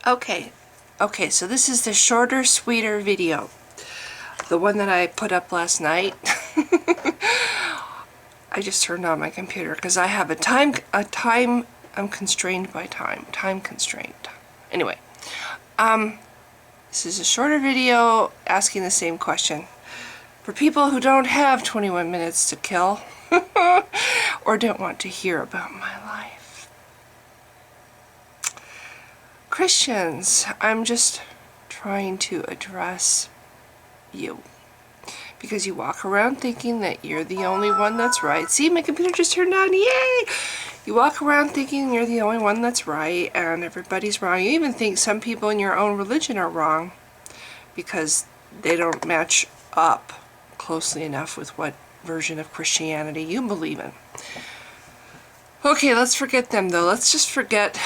Okay, so this is the shorter, sweeter video. The one that I put up last night. I just turned on my computer because I have I'm constrained by time constraint. Anyway, this is a shorter video asking the same question for people who don't have 21 minutes to kill or don't want to hear about my life. Christians, I'm just trying to address you because you walk around thinking that you're the only one that's right. See, my computer just turned on, yay! You walk around thinking you're the only one that's right and everybody's wrong. You even think some people in your own religion are wrong because they don't match up closely enough with what version of Christianity you believe in. Okay, let's forget them though. Let's just forget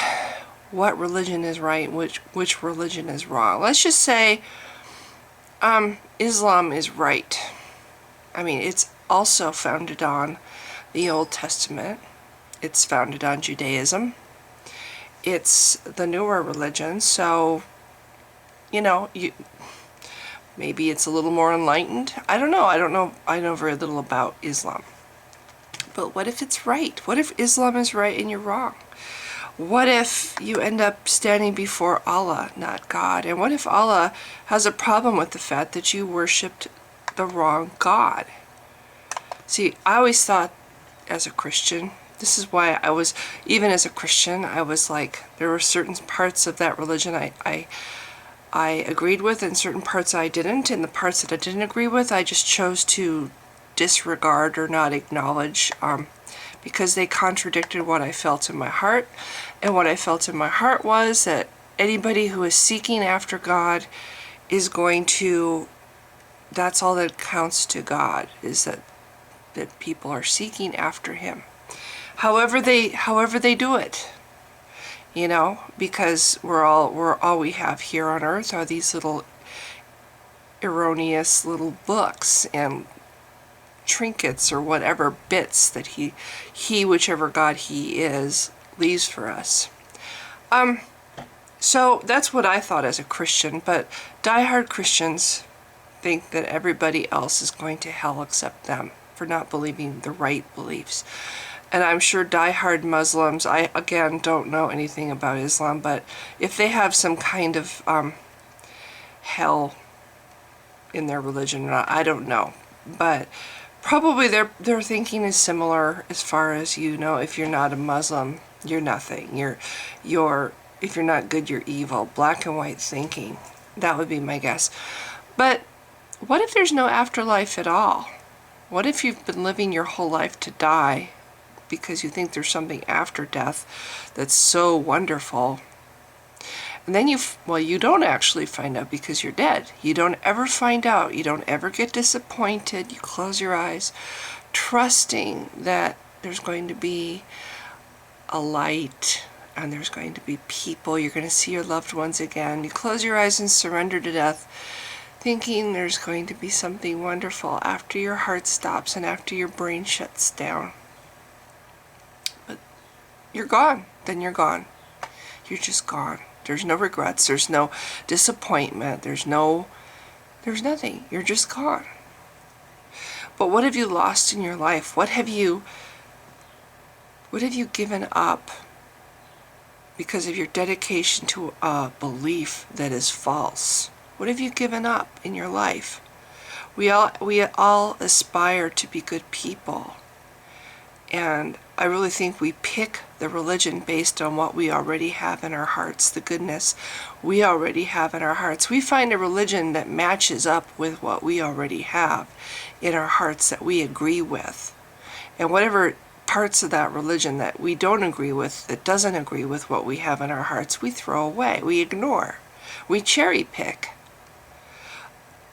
what religion is right, which religion is wrong. Let's just say Islam is right. I mean, it's also founded on the Old Testament. It's founded on Judaism. It's the newer religion, so, you know, maybe it's a little more enlightened. I don't know. I know very little about Islam. But what if it's right? What if Islam is right and you're wrong? What if you end up standing before Allah, not God? And what if Allah has a problem with the fact that you worshipped the wrong God? See, I always thought as a Christian, this is why I was, even as a Christian, I was like, there were certain parts of that religion I agreed with and certain parts I didn't. And the parts that I didn't agree with, I just chose to disregard or not acknowledge because they contradicted what I felt in my heart. And what I felt in my heart was that anybody who is seeking after God is going to, that's all that counts to God, is that people are seeking after Him. However they do it, you know, because all we have here on earth are these little erroneous little books and trinkets or whatever bits that he whichever God he is leaves for us. So that's what I thought as a Christian, but diehard Christians think that everybody else is going to hell except them for not believing the right beliefs. And I'm sure diehard Muslims, I again don't know anything about Islam, but if they have some kind of hell in their religion, I don't know. But probably their thinking is similar as far as, you know, if you're not a Muslim, you're nothing. If you're not good, you're evil. Black and white thinking. That would be my guess. But what if there's no afterlife at all? What if you've been living your whole life to die because you think there's something after death that's so wonderful? And then you don't actually find out because you're dead. You don't ever find out. You don't ever get disappointed. You close your eyes, trusting that there's going to be a light and there's going to be people. You're going to see your loved ones again. You close your eyes and surrender to death, thinking there's going to be something wonderful after your heart stops and after your brain shuts down. But you're gone. Then you're gone. You're just gone. There's no regrets. There's no disappointment. There's nothing. You're just gone. But what have you lost in your life? What have you given up because of your dedication to a belief that is false? What have you given up in your life? We all aspire to be good people. And I really think we pick the religion based on what we already have in our hearts, the goodness we already have in our hearts. We find a religion that matches up with what we already have in our hearts that we agree with. And whatever parts of that religion that we don't agree with, that doesn't agree with what we have in our hearts, we throw away, we ignore, we cherry pick.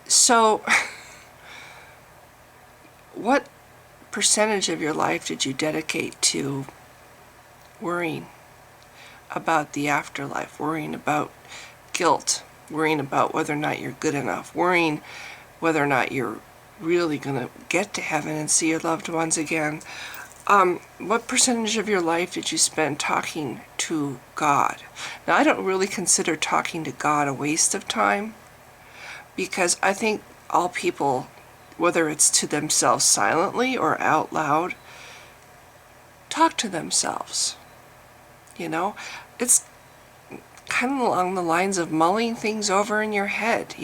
So, what percentage of your life did you dedicate to worrying about the afterlife, worrying about guilt, worrying about whether or not you're good enough, worrying whether or not you're really going to get to heaven and see your loved ones again, What percentage of your life did you spend talking to God? Now, I don't really consider talking to God a waste of time, because I think all people, whether it's to themselves silently or out loud, talk to themselves. You know, it's kind of along the lines of mulling things over in your head,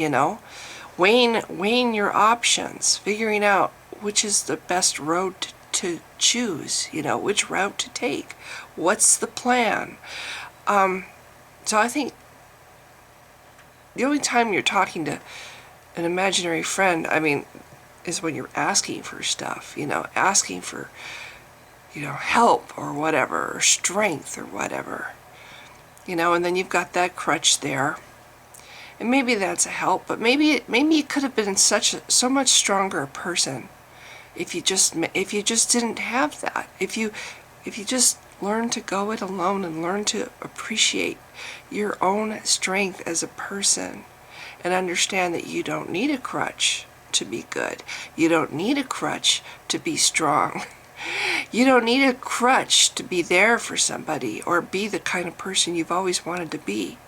weighing your options, figuring out which is the best road to choose, which route to take, what's the plan. So I think the only time you're talking to an imaginary friend, is when you're asking for stuff, asking for, help or whatever, or strength or whatever, and then you've got that crutch there. And maybe that's a help, but maybe you could have been so much stronger a person if you just didn't have that. If you just learned to go it alone and learn to appreciate your own strength as a person and understand that you don't need a crutch to be good. You don't need a crutch to be strong. You don't need a crutch to be there for somebody or be the kind of person you've always wanted to be.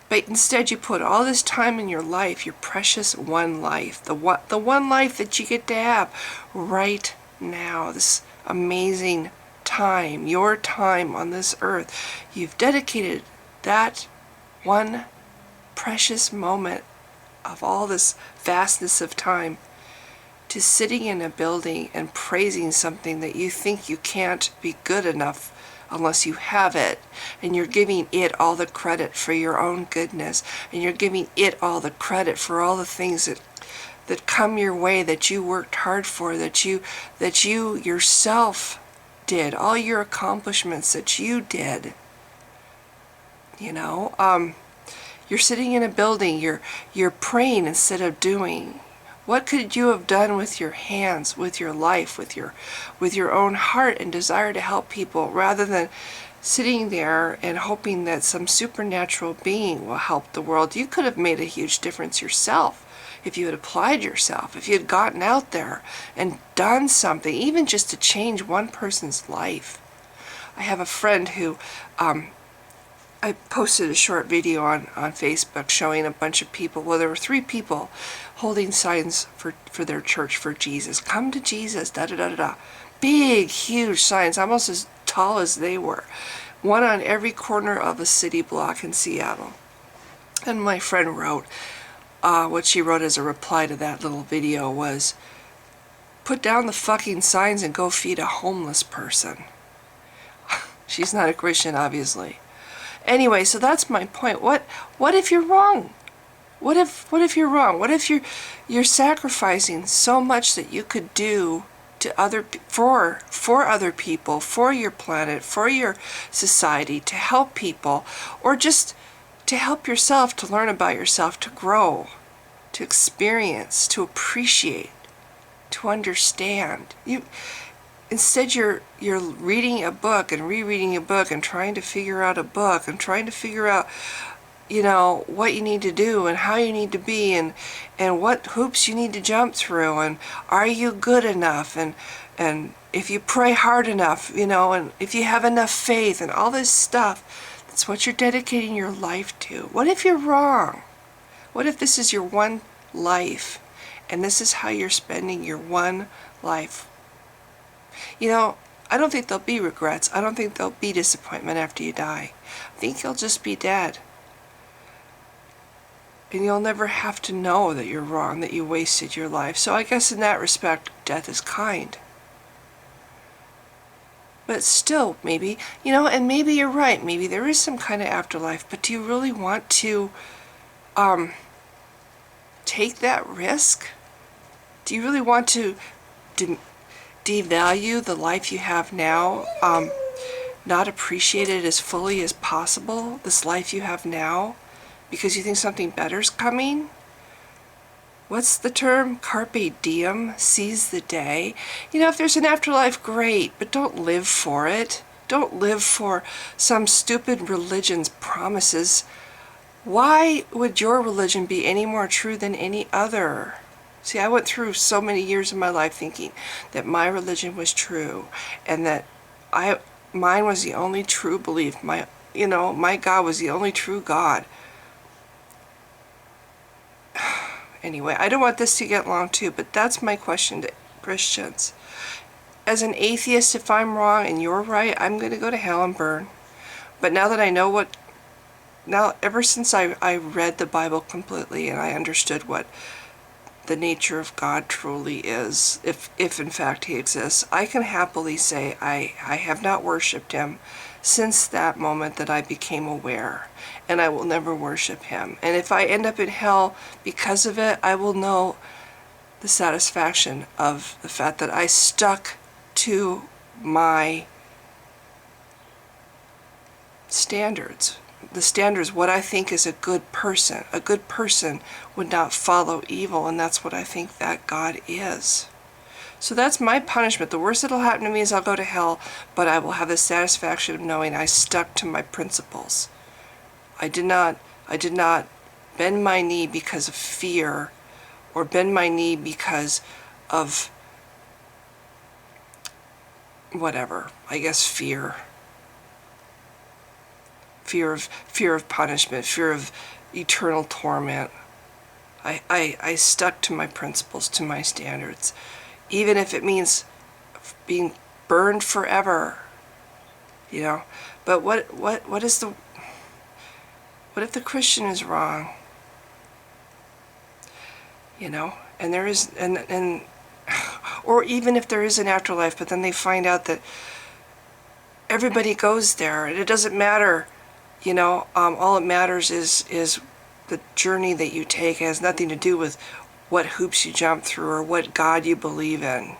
But instead you put all this time in your life, your precious one life, the one life that you get to have right now, this amazing time, your time on this earth. You've dedicated that one precious moment of all this vastness of time to sitting in a building and praising something that you think you can't be good enough unless you have it, and you're giving it all the credit for your own goodness, and you're giving it all the credit for all the things that come your way, that you worked hard for, that you yourself did, all your accomplishments that you did. You're sitting in a building, you're praying instead of doing. What could you have done with your hands, with your life, with your own heart and desire to help people, rather than sitting there and hoping that some supernatural being will help the world? You could have made a huge difference yourself if you had applied yourself, if you had gotten out there and done something, even just to change one person's life. I have a friend who, I posted a short video on Facebook showing a bunch of people, well, there were 3 people holding signs for their church for Jesus. Come to Jesus, da-da-da-da-da. Big, huge signs, almost as tall as they were. One on every corner of a city block in Seattle. And my friend wrote, what she wrote as a reply to that little video was, put down the fucking signs and go feed a homeless person. She's not a Christian, obviously. Anyway, so that's my point. What if you're wrong? What if you're wrong? What if you're sacrificing so much that you could do to for other people, for your planet, for your society, to help people, or just to help yourself, to learn about yourself, to grow, to experience, to appreciate, to understand. Instead, you're reading a book and rereading a book and trying to figure out a book and trying to figure out, what you need to do and how you need to be and what hoops you need to jump through, and are you good enough, and if you pray hard enough, and if you have enough faith and all this stuff. That's what you're dedicating your life to. What if you're wrong? What if this is your one life and this is how you're spending your one life? I don't think there'll be regrets. I don't think there'll be disappointment after you die. I think you'll just be dead. And you'll never have to know that you're wrong, that you wasted your life. So I guess in that respect, death is kind. But still, maybe, and maybe you're right. Maybe there is some kind of afterlife. But do you really want to take that risk? Do you really want to devalue the life you have now? Not appreciate it as fully as possible, this life you have now, because you think something better's coming? What's the term? Carpe diem, seize the day. If there's an afterlife, great, but don't live for it. Don't live for some stupid religion's promises. Why would your religion be any more true than any other? See, I went through so many years of my life thinking that my religion was true and that mine was the only true belief. My God was the only true God. Anyway, I don't want this to get long too, but that's my question to Christians. As an atheist, if I'm wrong and you're right, I'm going to go to hell and burn. But now that I know ever since I read the Bible completely and I understood what the nature of God truly is, if in fact he exists, I can happily say I have not worshipped him since that moment that I became aware, and I will never worship him. And if I end up in hell because of it, I will know the satisfaction of the fact that I stuck to my standards. The standards, what I think is a good person. A good person would not follow evil, and that's what I think that God is. So that's my punishment. The worst that'll happen to me is I'll go to hell, but I will have the satisfaction of knowing I stuck to my principles. I did not bend my knee because of fear, or bend my knee because of whatever. I guess fear. Fear of punishment, fear of eternal torment. I stuck to my principles, to my standards, even if it means being burned forever, But what if the Christian is wrong, and there is and or even if there is an afterlife, but then they find out that everybody goes there, and it doesn't matter. All it matters is the journey that you take. It has nothing to do with what hoops you jump through or what God you believe in.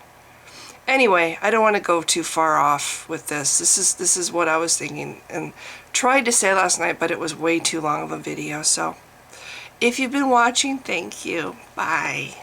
Anyway, I don't want to go too far off with this. This is what I was thinking and tried to say last night, but it was way too long of a video. So if you've been watching, thank you. Bye.